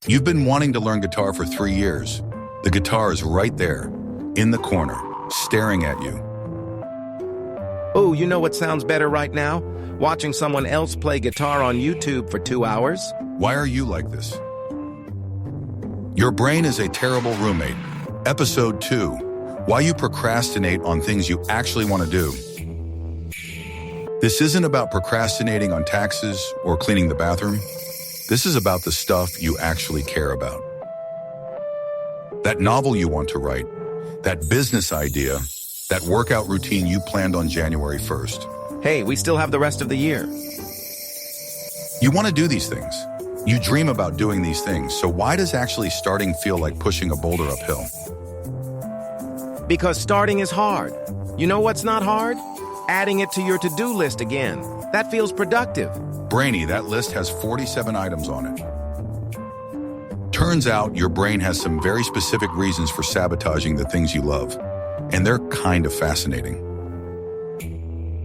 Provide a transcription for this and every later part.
You've been wanting to learn guitar for 3 years. The guitar is right there, in the corner, staring at you. Oh, you know what sounds better right now? Watching someone else play guitar on YouTube for 2 hours? Why are you like this? Your brain is a terrible roommate. Episode 2, Why You Procrastinate on Things You Actually Want to Do. This isn't about procrastinating on taxes or cleaning the bathroom. This is about the stuff you actually care about. That novel you want to write, that business idea, that workout routine you planned on January 1st. Hey, we still have the rest of the year. You want to do these things. You dream about doing these things, so why does actually starting feel like pushing a boulder uphill? Because starting is hard. You know what's not hard? Adding it to your to-do list again. That feels productive. Brainy, that list has 47 items on it. Turns out your brain has some very specific reasons for sabotaging the things you love, and they're kind of fascinating.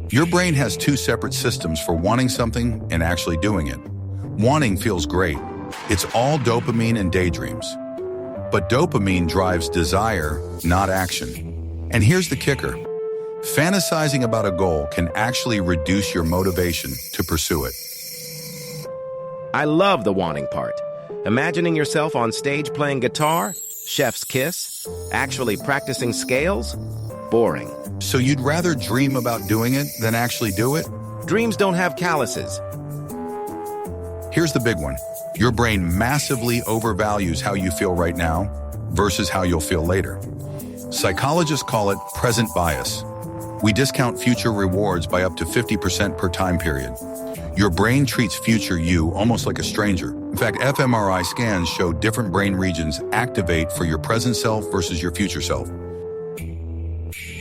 Your brain has 2 separate systems for wanting something and actually doing it. Wanting feels great. It's all dopamine and daydreams. But dopamine drives desire, not action. And here's the kicker. Fantasizing about a goal can actually reduce your motivation to pursue it. I love the wanting part. Imagining yourself on stage playing guitar, chef's kiss, actually practicing scales? Boring. So you'd rather dream about doing it than actually do it? Dreams don't have calluses. Here's the big one. Your brain massively overvalues how you feel right now versus how you'll feel later. Psychologists call it present bias. We discount future rewards by up to 50% per time period. Your brain treats future you almost like a stranger. In fact, fMRI scans show different brain regions activate for your present self versus your future self.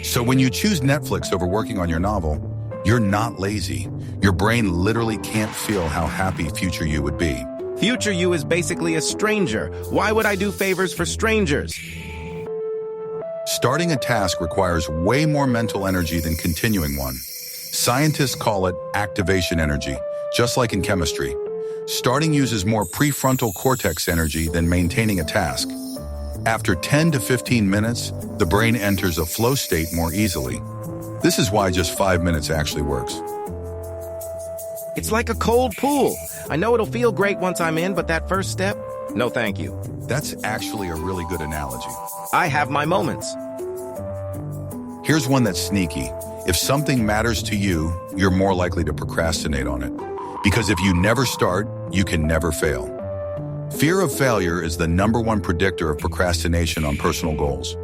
So when you choose Netflix over working on your novel, you're not lazy. Your brain literally can't feel how happy future you would be. Future you is basically a stranger. Why would I do favors for strangers? Starting a task requires way more mental energy than continuing one. Scientists call it activation energy, just like in chemistry. Starting uses more prefrontal cortex energy than maintaining a task. After 10 to 15 minutes, the brain enters a flow state more easily. This is why just 5 minutes actually works. It's like a cold pool. I know it'll feel great once I'm in, but that first step? No, thank you. That's actually a really good analogy. I have my moments. Here's one that's sneaky. If something matters to you, you're more likely to procrastinate on it. Because if you never start, you can never fail. Fear of failure is the #1 predictor of procrastination on personal goals.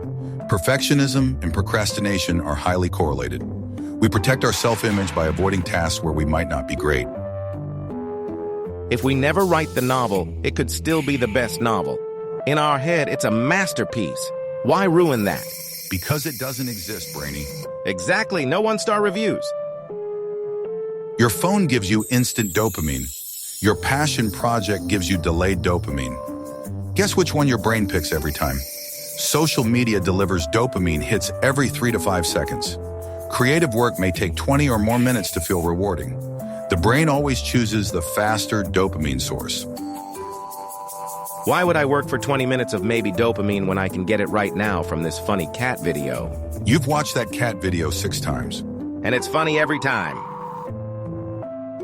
Perfectionism and procrastination are highly correlated. We protect our self-image by avoiding tasks where we might not be great. If we never write the novel, it could still be the best novel. In our head, it's a masterpiece. Why ruin that? Because it doesn't exist, Brainy. Exactly, no 1-star reviews. Your phone gives you instant dopamine. Your passion project gives you delayed dopamine. Guess which one your brain picks every time? Social media delivers dopamine hits every 3 to 5 seconds. Creative work may take 20 or more minutes to feel rewarding. The brain always chooses the faster dopamine source. Why would I work for 20 minutes of maybe dopamine when I can get it right now from this funny cat video? You've watched that cat video 6 times. And it's funny every time.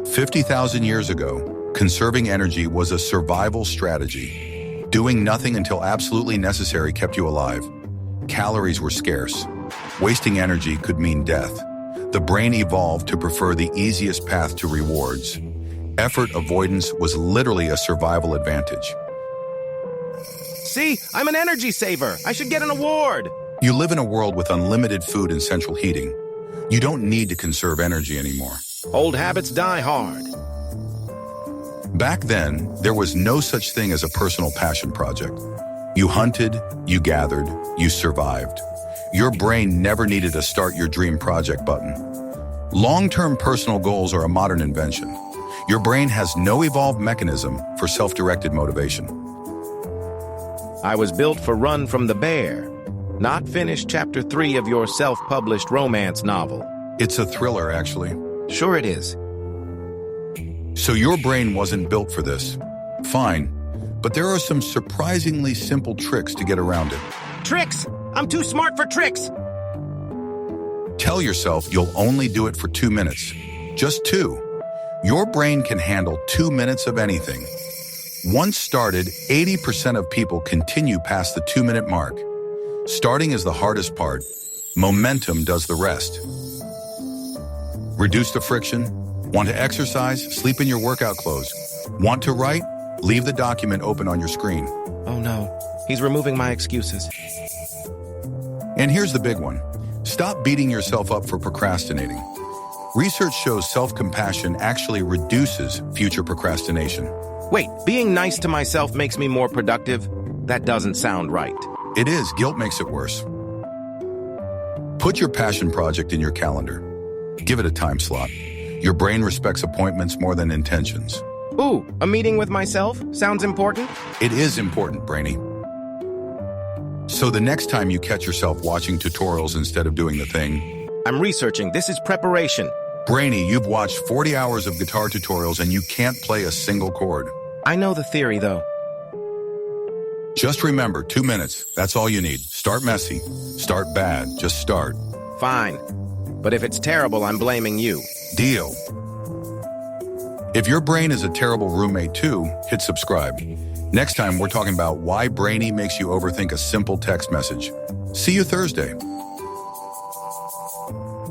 50,000 years ago, conserving energy was a survival strategy. Doing nothing until absolutely necessary kept you alive. Calories were scarce. Wasting energy could mean death. The brain evolved to prefer the easiest path to rewards. Effort avoidance was literally a survival advantage. See, I'm an energy saver. I should get an award. You live in a world with unlimited food and central heating. You don't need to conserve energy anymore. Old habits die hard. Back then, there was no such thing as a personal passion project. You hunted, you gathered, you survived. Your brain never needed a start your dream project button. Long-term personal goals are a modern invention. Your brain has no evolved mechanism for self-directed motivation. I was built for Run from the Bear, not finish chapter 3 of your self-published romance novel. It's a thriller, actually. Sure it is. So your brain wasn't built for this. Fine, But there are some surprisingly simple tricks to get around it. Tricks! I'm too smart for tricks! Tell yourself you'll only do it for 2 minutes. Just 2. Your brain can handle 2 minutes of anything. Once started, 80% of people continue past the 2-minute mark. Starting is the hardest part. Momentum does the rest. Reduce the friction. Want to exercise? Sleep in your workout clothes. Want to write? Leave the document open on your screen. Oh no, he's removing my excuses. And here's the big one. Stop beating yourself up for procrastinating. Research shows self-compassion actually reduces future procrastination. Wait, being nice to myself makes me more productive? That doesn't sound right. It is. Guilt makes it worse. Put your passion project in your calendar. Give it a time slot. Your brain respects appointments more than intentions. Ooh, a meeting with myself? Sounds important? It is important, Brainy. So the next time you catch yourself watching tutorials instead of doing the thing, I'm researching. This is preparation. Brainy, you've watched 40 hours of guitar tutorials and you can't play a single chord. I know the theory, though. Just remember, 2 minutes. That's all you need. Start messy. Start bad. Just start. Fine. But if it's terrible, I'm blaming you. Deal. If your brain is a terrible roommate too, hit subscribe. Next time, we're talking about why Brainy makes you overthink a simple text message. See you Thursday.